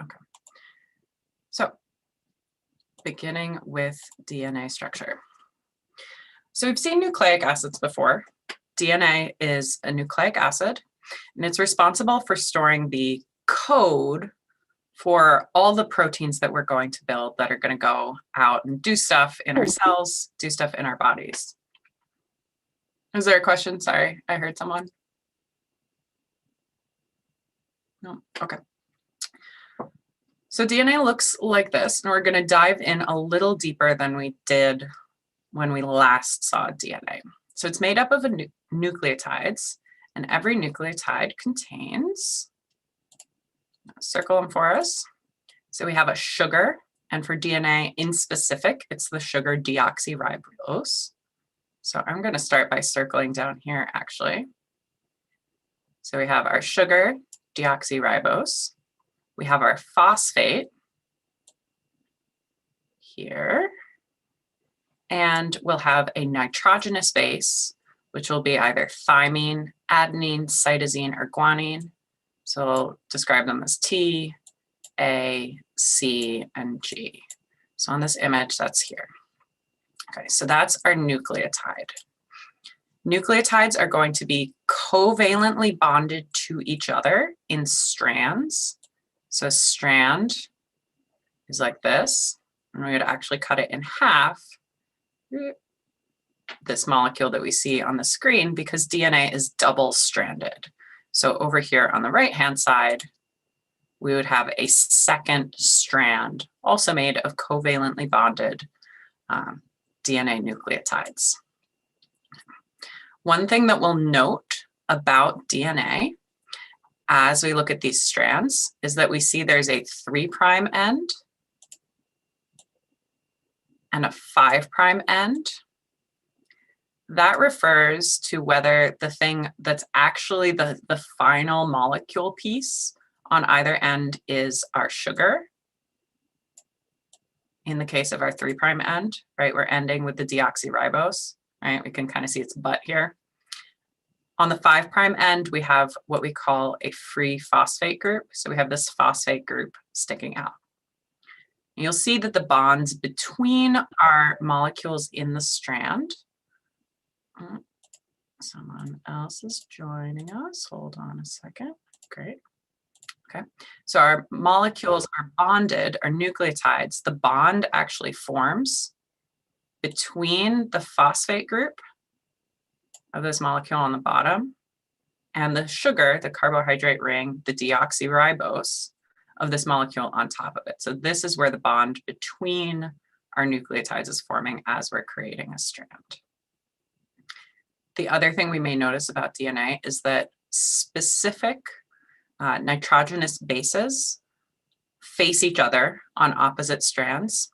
Okay. So beginning with DNA structure. So we've seen nucleic acids before. DNA is a nucleic acid, and it's responsible for storing the code for all the proteins that we're going to build that are going to go out and do stuff in our cells, do stuff in our bodies. Is there a question? Sorry, I heard someone. No, okay. So DNA looks like this, and we're going to dive in a little deeper than we did when we last saw DNA. So it's made up of nucleotides, and every nucleotide contains, circle them for us. So we have a sugar, and for DNA in specific, it's the sugar deoxyribose. So I'm going to start by circling down here, actually. So we have our sugar deoxyribose. We have our phosphate here. And we'll have a nitrogenous base, which will be either thymine, adenine, cytosine, or guanine. So we'll describe them as T, A, C, and G. So on this image, that's here. Okay, so that's our nucleotide. Nucleotides are going to be covalently bonded to each other in strands. So a strand is like this, and we would actually cut it in half, this molecule that we see on the screen, because DNA is double-stranded. So over here on the right-hand side, we would have a second strand, also made of covalently bonded DNA nucleotides. One thing that we'll note about DNA as we look at these strands is that we see there's a 3' end and a 5' end. That refers to whether the thing that's actually the final molecule piece on either end is our sugar. In the case of our 3' end, right, we're ending with the deoxyribose, right? We can kind of see its butt here. On the 5' end, we have what we call a free phosphate group. So we have this phosphate group sticking out. You'll see that the bonds between our molecules in the strand, someone else is joining us. Hold on a second. Great. Okay. So our molecules are bonded, our nucleotides. The bond actually forms between the phosphate group of this molecule on the bottom and the sugar, the carbohydrate ring, the deoxyribose of this molecule on top of it. So this is where the bond between our nucleotides is forming as we're creating a strand. The other thing we may notice about DNA is that specific nitrogenous bases face each other on opposite strands.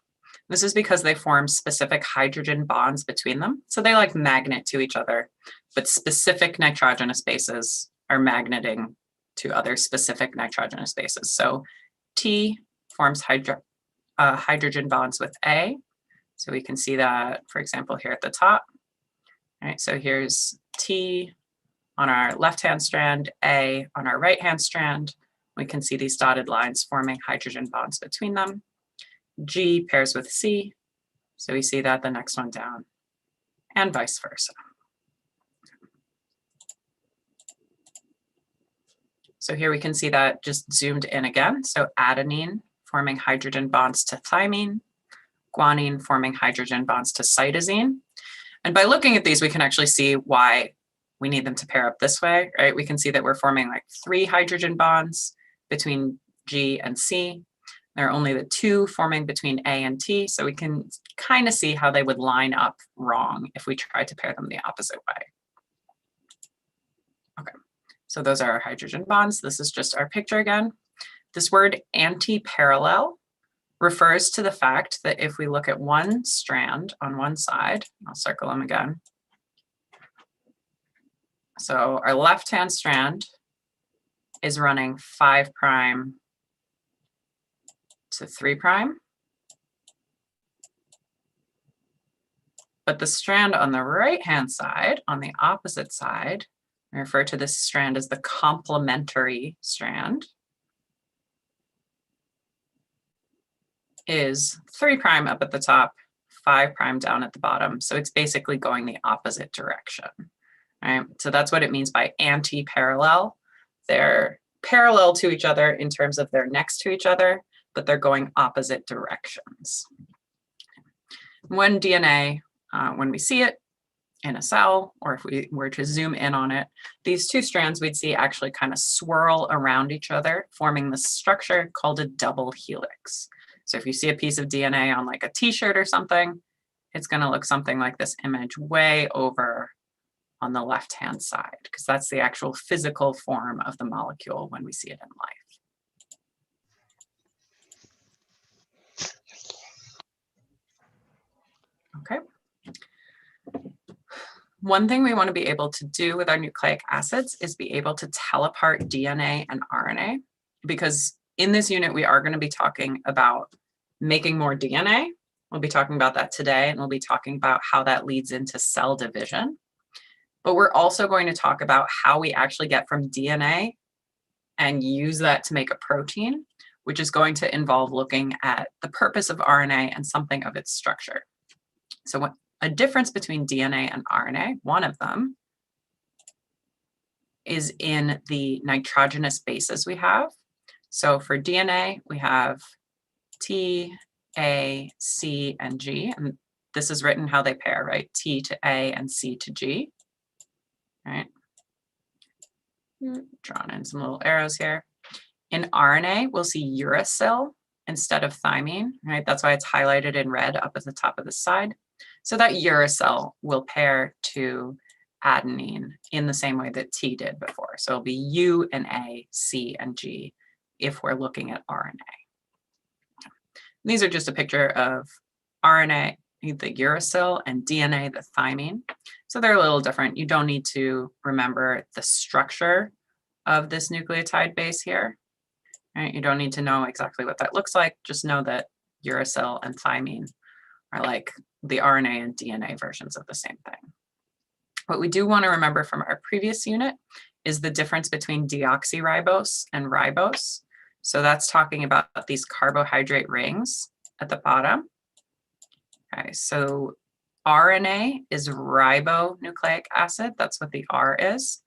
This is because they form specific hydrogen bonds between them. So they're like magnet to each other, but specific nitrogenous bases are magneting to other specific nitrogenous bases. So T forms hydrogen bonds with A. So we can see that, for example, here at the top. All right, so here's T on our left-hand strand, A on our right-hand strand. We can see these dotted lines forming hydrogen bonds between them. G pairs with C, so we see that the next one down, and vice versa. So here we can see that just zoomed in again. So adenine forming hydrogen bonds to thymine, guanine forming hydrogen bonds to cytosine. And by looking at these, we can actually see why we need them to pair up this way, right? We can see that we're forming like 3 hydrogen bonds between G and C. There are only the 2 forming between A and T, so we can kind of see how they would line up wrong if we tried to pair them the opposite way. Okay, so those are our hydrogen bonds. This is just our picture again. This word anti-parallel refers to the fact that if we look at one strand on one side, I'll circle them again. So our left-hand strand is running 5' to 3'. But the strand on the right-hand side, on the opposite side, I refer to this strand as the complementary strand. is 3' up at the top, 5' down at the bottom. So it's basically going the opposite direction, right? So that's what it means by anti-parallel. They're parallel to each other in terms of they're next to each other, but they're going opposite directions. When DNA, when we see it in a cell, or if we were to zoom in on it, these two strands we'd see actually kind of swirl around each other, forming this structure called a double helix. So if you see a piece of DNA on like a t-shirt or something, it's going to look something like this image way over on the left-hand side, because that's the actual physical form of the molecule when we see it in life. Okay. One thing we want to be able to do with our nucleic acids is be able to tell apart DNA and RNA, because in this unit, we are going to be talking about making more DNA. We'll be talking about that today, and we'll be talking about how that leads into cell division. But we're also going to talk about how we actually get from DNA and use that to make a protein, which is going to involve looking at the purpose of RNA and something of its structure. So what a difference between DNA and RNA, one of them, is in the nitrogenous bases we have. So for DNA, we have T, A, C, and G. And this is written how they pair, right? T to A and C to G. Right? Drawn in some little arrows here. In RNA, we'll see uracil instead of thymine, right? That's why it's highlighted in red up at the top of the side. So that uracil will pair to adenine in the same way that T did before. So it'll be U and A, C and G if we're looking at RNA. These are just a picture of RNA, the uracil, and DNA, the thymine. So they're a little different. You don't need to remember the structure of this nucleotide base here. Right? You don't need to know exactly what that looks like. Just know that uracil and thymine are like the RNA and DNA versions of the same thing. What we do want to remember from our previous unit is the difference between deoxyribose and ribose. So that's talking about these carbohydrate rings at the bottom. Okay, so RNA is ribonucleic acid. That's what the R is.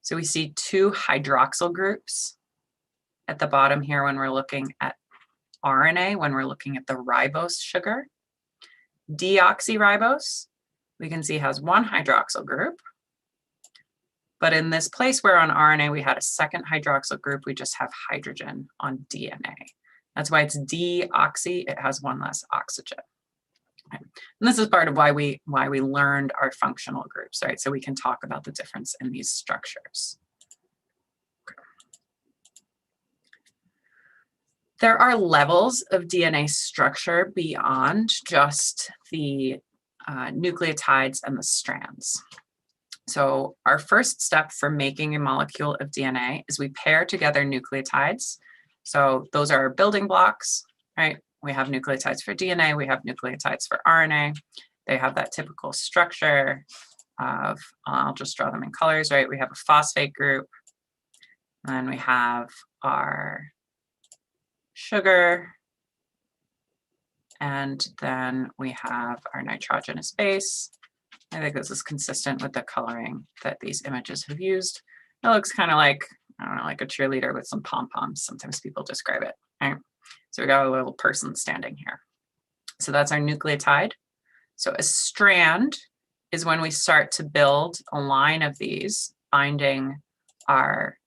So we see two hydroxyl groups at the bottom here when we're looking at RNA, when we're looking at the ribose sugar. Deoxyribose, we can see has one hydroxyl group. But in this place where on RNA we had a second hydroxyl group, we just have hydrogen on DNA. That's why it's deoxy, it has one less oxygen. Okay. And this is part of why we learned our functional groups, right? So we can talk about the difference in these structures. Okay. There are levels of DNA structure beyond just the nucleotides and the strands. So our first step for making a molecule of DNA is we pair together nucleotides. So those are our building blocks, right? We have nucleotides for DNA, we have nucleotides for RNA. They have that typical structure of, I'll just draw them in colors, right? We have a phosphate group, and then we have our sugar, and then we have our nitrogenous base. I think this is consistent with the coloring that these images have used. It looks kind of like, I don't know, like a cheerleader with some pom-poms. Sometimes people describe it, right? So we got a little person standing here. So that's our nucleotide. So a strand is when we start to build a line of these, binding our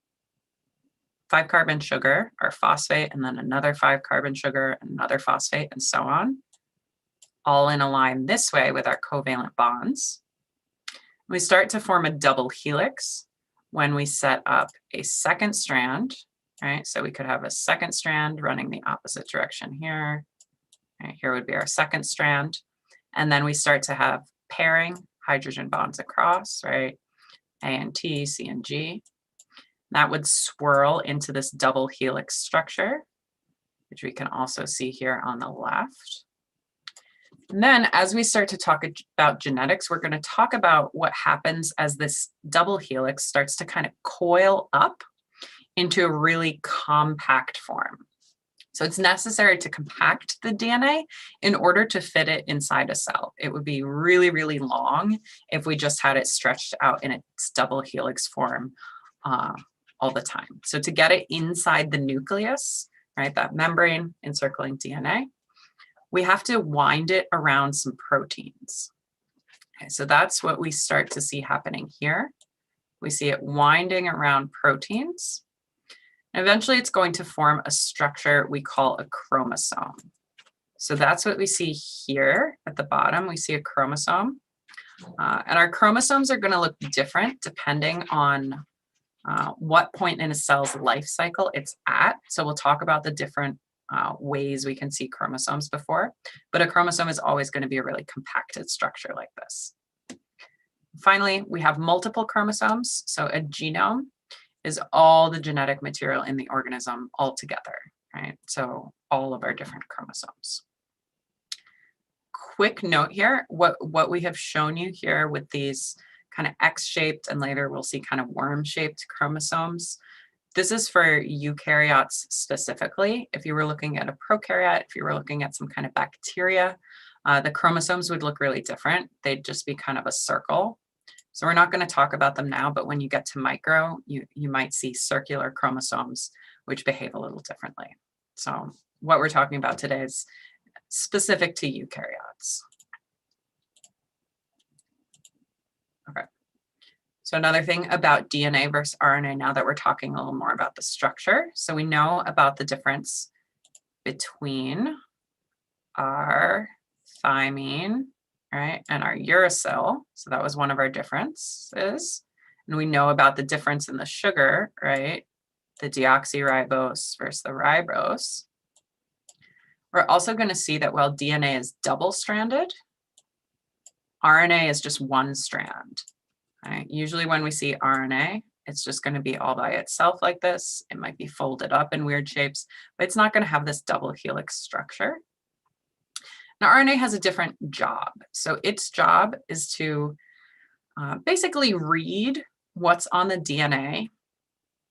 5-carbon sugar, our phosphate, and then another 5-carbon sugar, another phosphate, and so on, all in a line this way with our covalent bonds. We start to form a double helix when we set up a second strand, right? So we could have a second strand running the opposite direction here. Right, here would be our second strand. And then we start to have pairing hydrogen bonds across, right? A and T, C and G. That would swirl into this double helix structure, which we can also see here on the left. And then as we start to talk about genetics, we're going to talk about what happens as this double helix starts to kind of coil up into a really compact form. So it's necessary to compact the DNA in order to fit it inside a cell. It would be really, really long if we just had it stretched out in its double helix form all the time. So to get it inside the nucleus, right, that membrane encircling DNA, we have to wind it around some proteins. Okay, so that's what we start to see happening here. We see it winding around proteins. And eventually it's going to form a structure we call a chromosome. So that's what we see here at the bottom. We see a chromosome. And our chromosomes are going to look different depending on what point in a cell's life cycle it's at. So we'll talk about the different ways we can see chromosomes before, but a chromosome is always going to be a really compacted structure like this. Finally, we have multiple chromosomes. So a genome is all the genetic material in the organism all together, right? So all of our different chromosomes. Quick note here, what we have shown you here with these kind of X-shaped and later we'll see kind of worm-shaped chromosomes. This is for eukaryotes specifically. If you were looking at a prokaryote, if you were looking at some kind of bacteria, the chromosomes would look really different. They'd just be kind of a circle. So we're not going to talk about them now, but when you get to micro, you might see circular chromosomes, which behave a little differently. So what we're talking about today is specific to eukaryotes. Okay. So another thing about DNA versus RNA, now that we're talking a little more about the structure. So we know about the difference between our thymine, right, and our uracil. So that was one of our differences. And we know about the difference in the sugar, right, the deoxyribose versus the ribose. We're also going to see that while DNA is double-stranded, RNA is just one strand. Right? Usually when we see RNA, it's just going to be all by itself like this. It might be folded up in weird shapes, but it's not going to have this double helix structure. Now, RNA has a different job. So its job is to basically read what's on the DNA,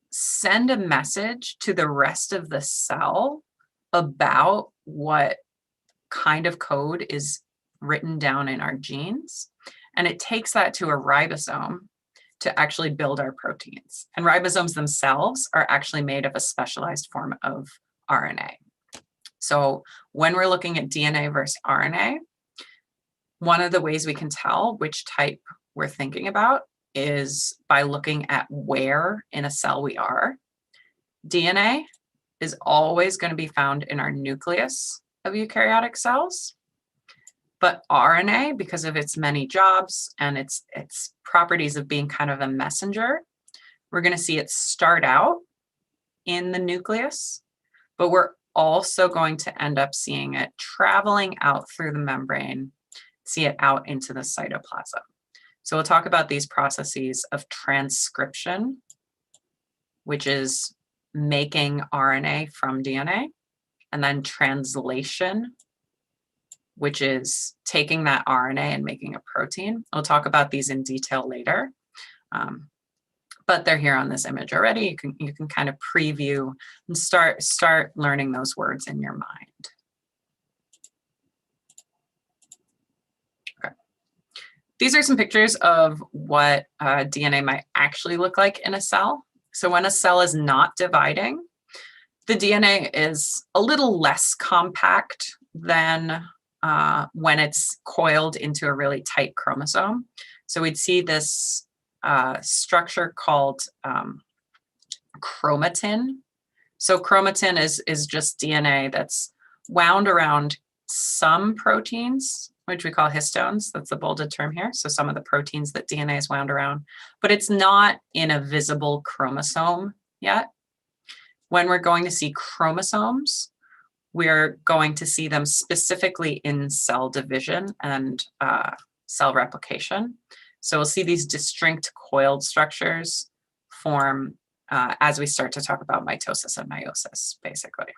send a message to the rest of the cell about what kind of code is written down in our genes. And it takes that to a ribosome to actually build our proteins. And ribosomes themselves are actually made of a specialized form of RNA. So when we're looking at DNA versus RNA, one of the ways we can tell which type we're thinking about is by looking at where in a cell we are. DNA is always going to be found in our nucleus of eukaryotic cells. But RNA, because of its many jobs and its properties of being kind of a messenger, we're going to see it start out in the nucleus, but we're also going to end up seeing it traveling out through the membrane, see it out into the cytoplasm. So we'll talk about these processes of transcription, which is making RNA from DNA, and then translation, which is taking that RNA and making a protein. I'll talk about these in detail later, but they're here on this image already. You can kind of preview and start learning those words in your mind. Okay. These are some pictures of what DNA might actually look like in a cell. So when a cell is not dividing, the DNA is a little less compact than when it's coiled into a really tight chromosome. So we'd see this structure called chromatin. So chromatin is just DNA that's wound around some proteins, which we call histones. That's the bolded term here. So some of the proteins that DNA is wound around, but it's not in a visible chromosome yet. When we're going to see chromosomes, we're going to see them specifically in cell division and cell replication. So we'll see these distinct coiled structures form as we start to talk about mitosis and meiosis, basically.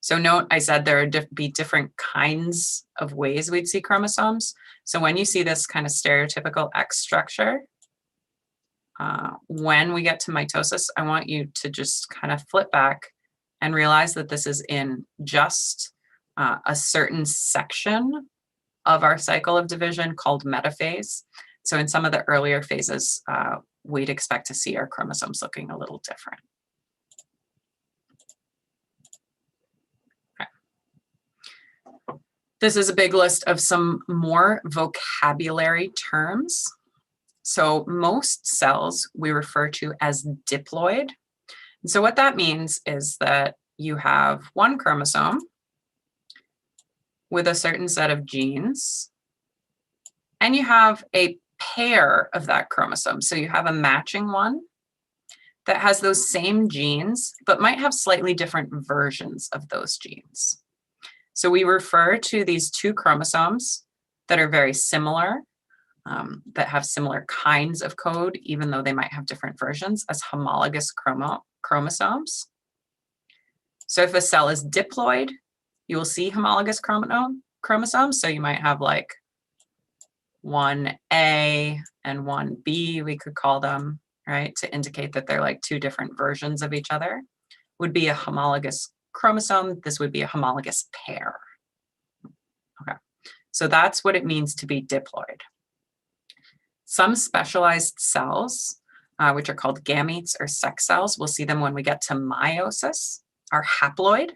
So note, I said there would be different kinds of ways we'd see chromosomes. So when you see this kind of stereotypical X structure, when we get to mitosis, I want you to just kind of flip back and realize that this is in just a certain section of our cycle of division called metaphase. So in some of the earlier phases, we'd expect to see our chromosomes looking a little different. Okay. This is a big list of some more vocabulary terms. So most cells we refer to as diploid. And so what that means is that you have one chromosome with a certain set of genes, and you have a pair of that chromosome. So you have a matching one that has those same genes, but might have slightly different versions of those genes. So we refer to these two chromosomes that are very similar, that have similar kinds of code, even though they might have different versions, as homologous chromosomes. So if a cell is diploid, you will see homologous chromosomes. So you might have like 1A and 1B, we could call them, right, to indicate that they're like two different versions of each other. Would be a homologous chromosome. This would be a homologous pair. Okay, so that's what it means to be diploid. Some specialized cells, which are called gametes or sex cells, we'll see them when we get to meiosis, are haploid.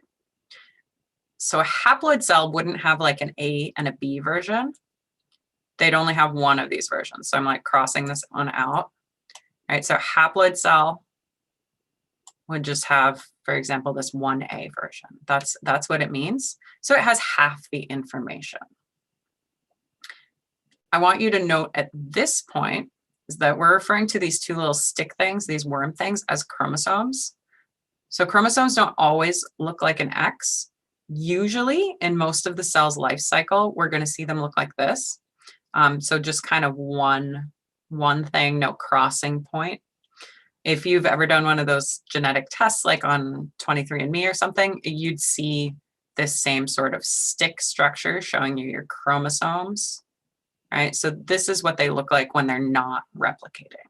So a haploid cell wouldn't have like an A and a B version. They'd only have one of these versions. So I'm like crossing this one out. All right, so a haploid cell would just have, for example, this 1A version. That's what it means. So it has half the information. I want you to note at this point is that we're referring to these two little stick things, these worm things, as chromosomes. So chromosomes don't always look like an X. Usually in most of the cell's life cycle, we're going to see them look like this. So just kind of one thing, no crossing point. If you've ever done one of those genetic tests, like on 23andMe or something, you'd see this same sort of stick structure showing you your chromosomes, right? So this is what they look like when they're not replicating.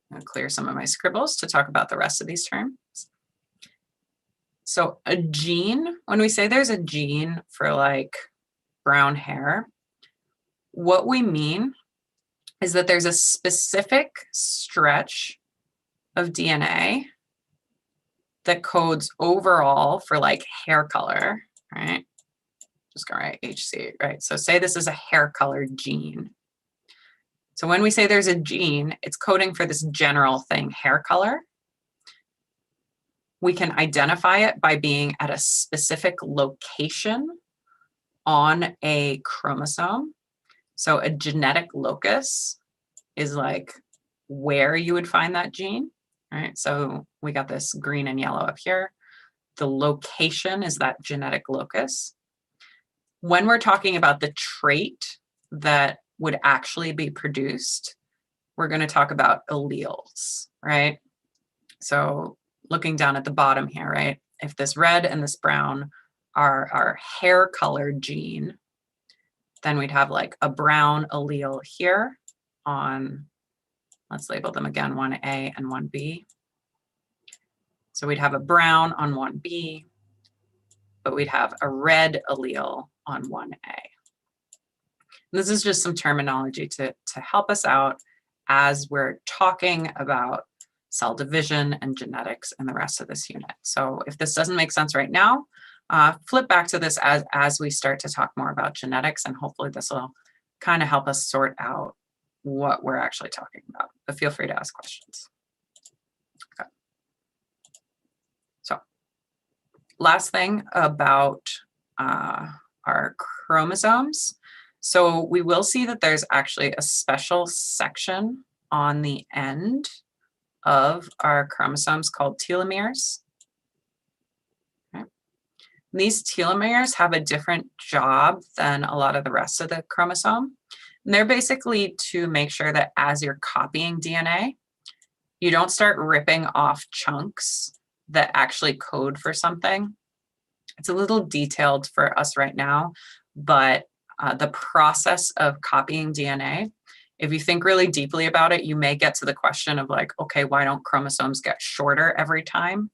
I'm going to clear some of my scribbles to talk about the rest of these terms. So a gene, when we say there's a gene for like brown hair, what we mean is that there's a specific stretch of DNA that codes overall for like hair color, right? Just go right, HC, right? So say this is a hair color gene. So when we say there's a gene, it's coding for this general thing, hair color. We can identify it by being at a specific location on a chromosome. So a genetic locus is like where you would find that gene, right? So we got this green and yellow up here. The location is that genetic locus. When we're talking about the trait that would actually be produced, we're going to talk about alleles, right? So looking down at the bottom here, right? If this red and this brown are our hair color gene, then we'd have like a brown allele here on, let's label them again, 1A and 1B. So we'd have a brown on 1B, but we'd have a red allele on 1A. And this is just some terminology to help us out as we're talking about cell division and genetics and the rest of this unit. So if this doesn't make sense right now, flip back to this as we start to talk more about genetics, and hopefully this will kind of help us sort out what we're actually talking about. But feel free to ask questions. Okay. So last thing about our chromosomes. So we will see that there's actually a special section on the end of our chromosomes called telomeres. Okay. These telomeres have a different job than a lot of the rest of the chromosome. And they're basically to make sure that as you're copying DNA, you don't start ripping off chunks that actually code for something. It's a little detailed for us right now, but the process of copying DNA, if you think really deeply about it, you may get to the question of like, okay, why don't chromosomes get shorter every time?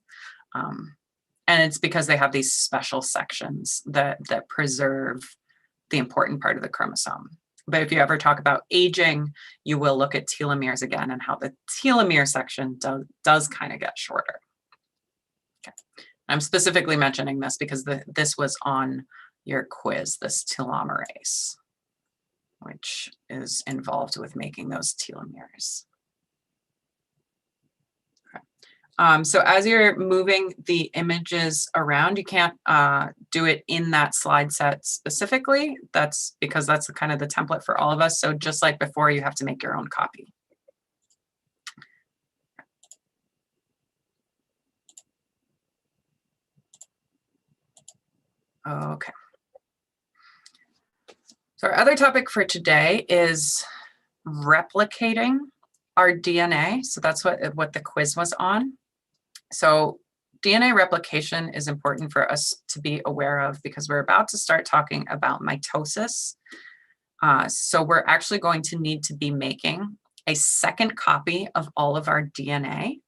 And it's because they have these special sections that preserve the important part of the chromosome. But if you ever talk about aging, you will look at telomeres again and how the telomere section does kind of get shorter. Okay. I'm specifically mentioning this because this was on your quiz, this telomerase, which is involved with making those telomeres. So as you're moving the images around, you can't do it in that slide set specifically. That's because that's kind of the template for all of us. So just like before, you have to make your own copy. Okay. So our other topic for today is replicating our DNA. So that's what the quiz was on. So DNA replication is important for us to be aware of because we're about to start talking about mitosis. So we're actually going to need to be making a second copy of all of our DNA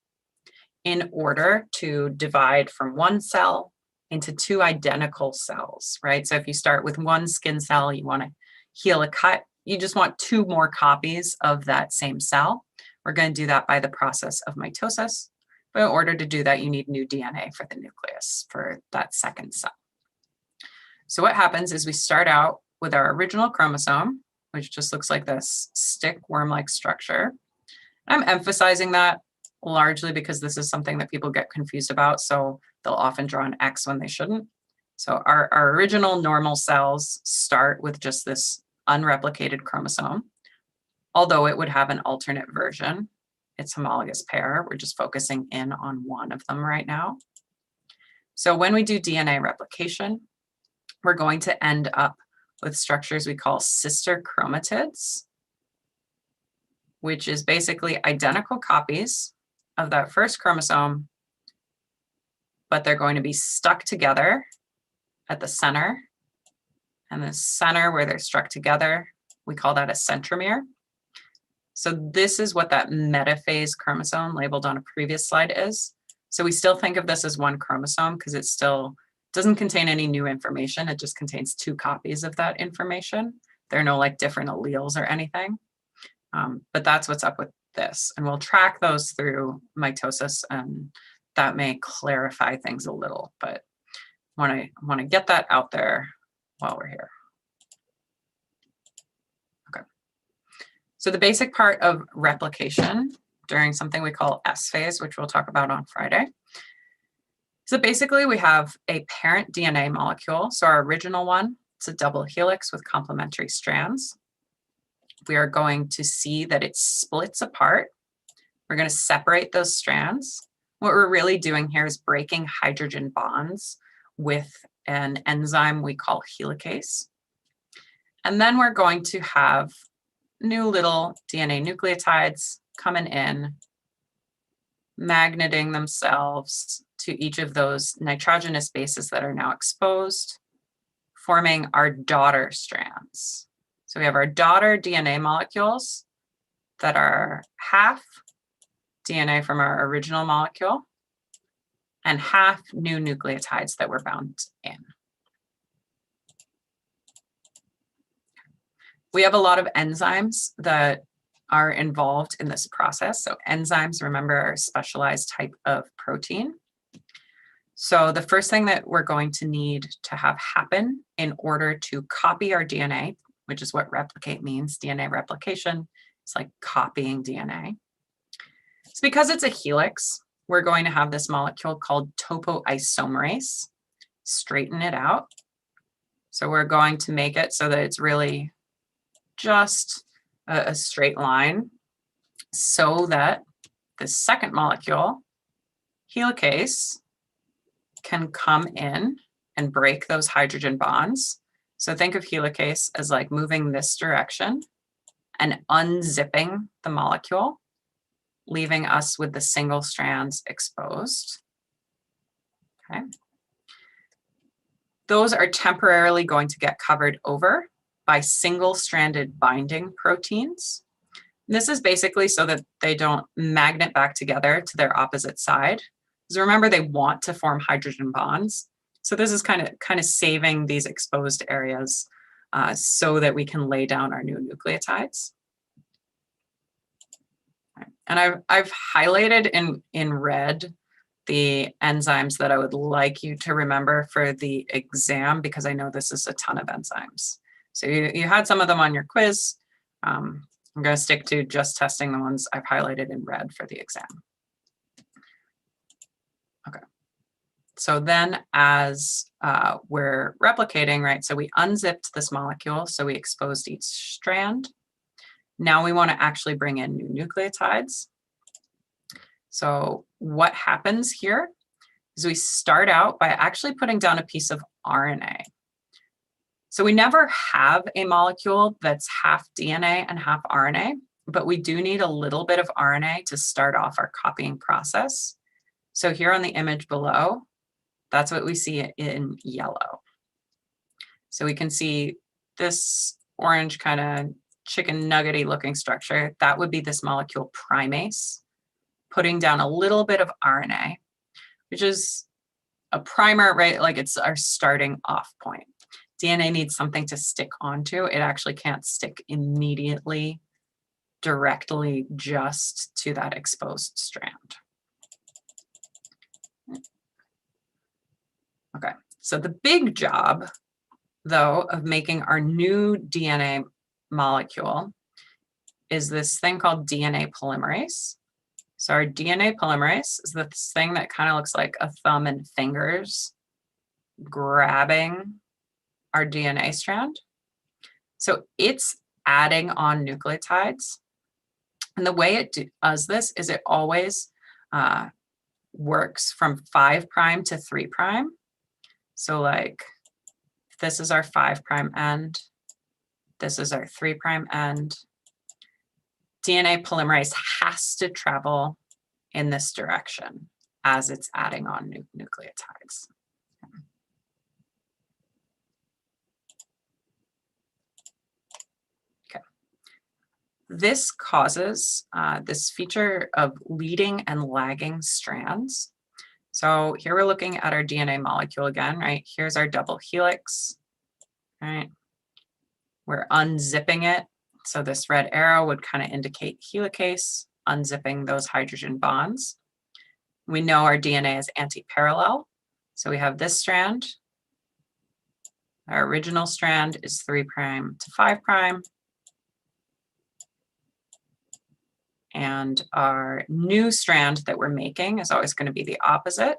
in order to divide from one cell into two identical cells, right? So if you start with one skin cell, you want to heal a cut, you just want two more copies of that same cell. We're going to do that by the process of mitosis. But in order to do that, you need new DNA for the nucleus for that second cell. So what happens is we start out with our original chromosome, which just looks like this stick worm-like structure. I'm emphasizing that largely because this is something that people get confused about. So they'll often draw an X when they shouldn't. So our original normal cells start with just this unreplicated chromosome, although it would have an alternate version. It's homologous pair. We're just focusing in on one of them right now. So when we do DNA replication, we're going to end up with structures we call sister chromatids, which is basically identical copies of that first chromosome, but they're going to be stuck together at the center. And the center where they're stuck together, we call that a centromere. So this is what that metaphase chromosome labeled on a previous slide is. So we still think of this as one chromosome because it still doesn't contain any new information. It just contains two copies of that information. There are no like different alleles or anything. But that's what's up with this. And we'll track those through mitosis, and that may clarify things a little, but want to get that out there while we're here. Okay. So the basic part of replication during something we call S phase, which we'll talk about on Friday. So basically we have a parent DNA molecule. So our original one, it's a double helix with complementary strands. We are going to see that it splits apart. We're going to separate those strands. What we're really doing here is breaking hydrogen bonds with an enzyme we call helicase. And then we're going to have new little DNA nucleotides coming in, magneting themselves to each of those nitrogenous bases that are now exposed, forming our daughter strands. So we have our daughter DNA molecules that are half DNA from our original molecule and half new nucleotides that were bound in. We have a lot of enzymes that are involved in this process. So enzymes, remember, are a specialized type of protein. So the first thing that we're going to need to have happen in order to copy our DNA, which is what replicate means, DNA replication, it's like copying DNA. It's because it's a helix, we're going to have this molecule called topoisomerase, straighten it out. So we're going to make it so that it's really just a straight line so that the second molecule, helicase, can come in and break those hydrogen bonds. So think of helicase as like moving this direction and unzipping the molecule, leaving us with the single strands exposed. Okay. Those are temporarily going to get covered over by single-stranded binding proteins. And this is basically so that they don't magnet back together to their opposite side. Because remember, they want to form hydrogen bonds. So this is kind of saving these exposed areas so that we can lay down our new nucleotides. And I've highlighted in red the enzymes that I would like you to remember for the exam, because I know this is a ton of enzymes. So you had some of them on your quiz. I'm going to stick to just testing the ones I've highlighted in red for the exam. Okay. So then as we're replicating, right, so we unzipped this molecule, so we exposed each strand. Now we want to actually bring in new nucleotides. So what happens here is we start out by actually putting down a piece of RNA. So we never have a molecule that's half DNA and half RNA, but we do need a little bit of RNA to start off our copying process. So here on the image below, that's what we see in yellow. So we can see this orange kind of chicken nuggety looking structure. That would be this molecule primase, putting down a little bit of RNA, which is a primer, right? Like it's our starting off point. DNA needs something to stick onto. It actually can't stick immediately, directly just to that exposed strand. Okay, so the big job, though, of making our new DNA molecule is this thing called DNA polymerase. So our DNA polymerase is this thing that kind of looks like a thumb and fingers grabbing our DNA strand. So it's adding on nucleotides. And the way it does this is it always works from 5' to 3'. So like this is our 5' end, this is our 3' end. DNA polymerase has to travel in this direction as it's adding on new nucleotides. Okay. This causes this feature of leading and lagging strands. So here we're looking at our DNA molecule again, right? Here's our double helix, right? We're unzipping it. So this red arrow would kind of indicate helicase, unzipping those hydrogen bonds. We know our DNA is anti-parallel. So we have this strand. Our original strand is 3' to 5'. And our new strand that we're making is always going to be the opposite.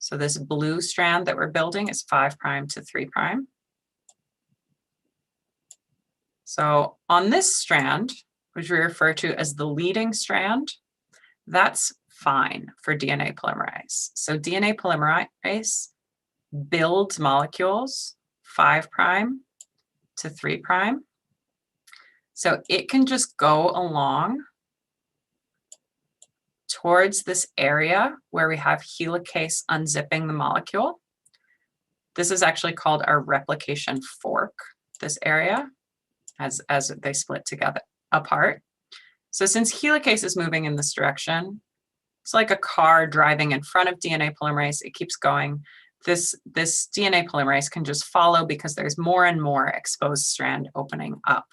So this blue strand that we're building is 5' to 3'. So on this strand, which we refer to as the leading strand, that's fine for DNA polymerase. So DNA polymerase builds molecules 5' to 3'. So it can just go along towards this area where we have helicase unzipping the molecule. This is actually called our replication fork, this area, as they split together apart. So since helicase is moving in this direction, it's like a car driving in front of DNA polymerase. It keeps going. This DNA polymerase can just follow because there's more and more exposed strand opening up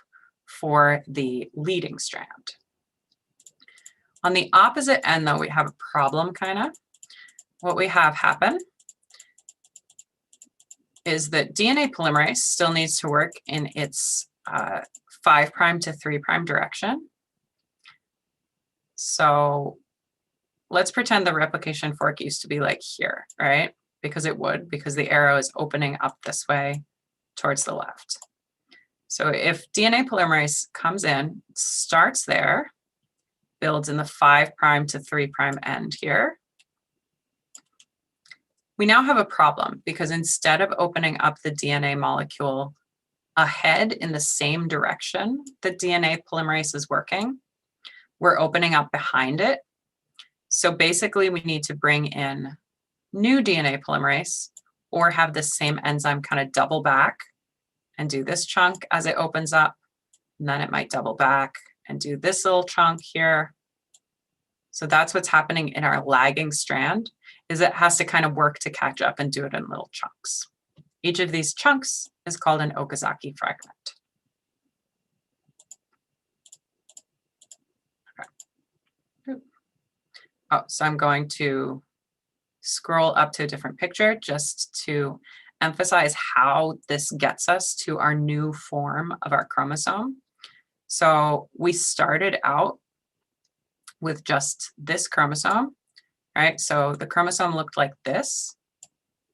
for the leading strand. On the opposite end, though, we have a problem, kind of. What we have happen is that DNA polymerase still needs to work in its 5' to 3' direction. So let's pretend the replication fork used to be like here, right? Because it would, because the arrow is opening up this way towards the left. So if DNA polymerase comes in, starts there, builds in the 5' to 3' end here, we now have a problem because instead of opening up the DNA molecule ahead in the same direction that DNA polymerase is working, we're opening up behind it. So basically we need to bring in new DNA polymerase or have the same enzyme kind of double back and do this chunk as it opens up, and then it might double back and do this little chunk here. So that's what's happening in our lagging strand, is it has to kind of work to catch up and do it in little chunks. Each of these chunks is called an Okazaki fragment. Okay. Oh, so I'm going to scroll up to a different picture just to emphasize how this gets us to our new form of our chromosome. So we started out with just this chromosome, right? So the chromosome looked like this.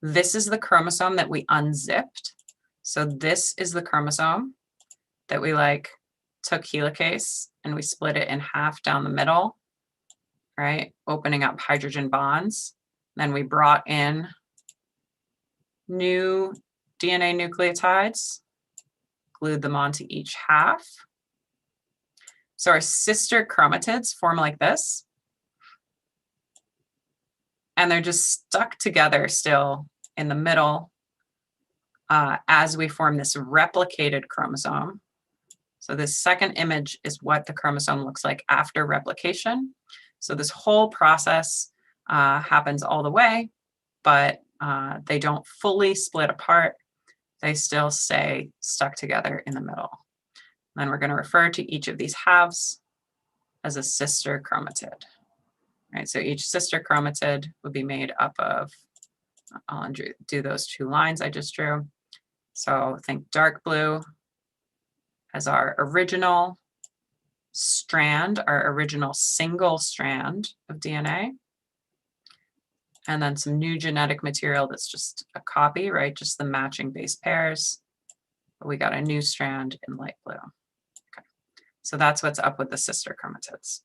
This is the chromosome that we unzipped. So this is the chromosome that we took helicase and we split it in half down the middle, right? Opening up hydrogen bonds. Then we brought in new DNA nucleotides, glued them onto each half. So our sister chromatids form like this. And they're just stuck together still in the middle as we form this replicated chromosome. So this second image is what the chromosome looks like after replication. So this whole process happens all the way, but they don't fully split apart. They still stay stuck together in the middle. Then we're going to refer to each of these halves as a sister chromatid. Right, so each sister chromatid would be made up of, I'll do those two lines I just drew. So think dark blue as our original strand, our original single strand of DNA. And then some new genetic material that's just a copy, right? Just the matching base pairs. But we got a new strand in light blue. Okay. So that's what's up with the sister chromatids.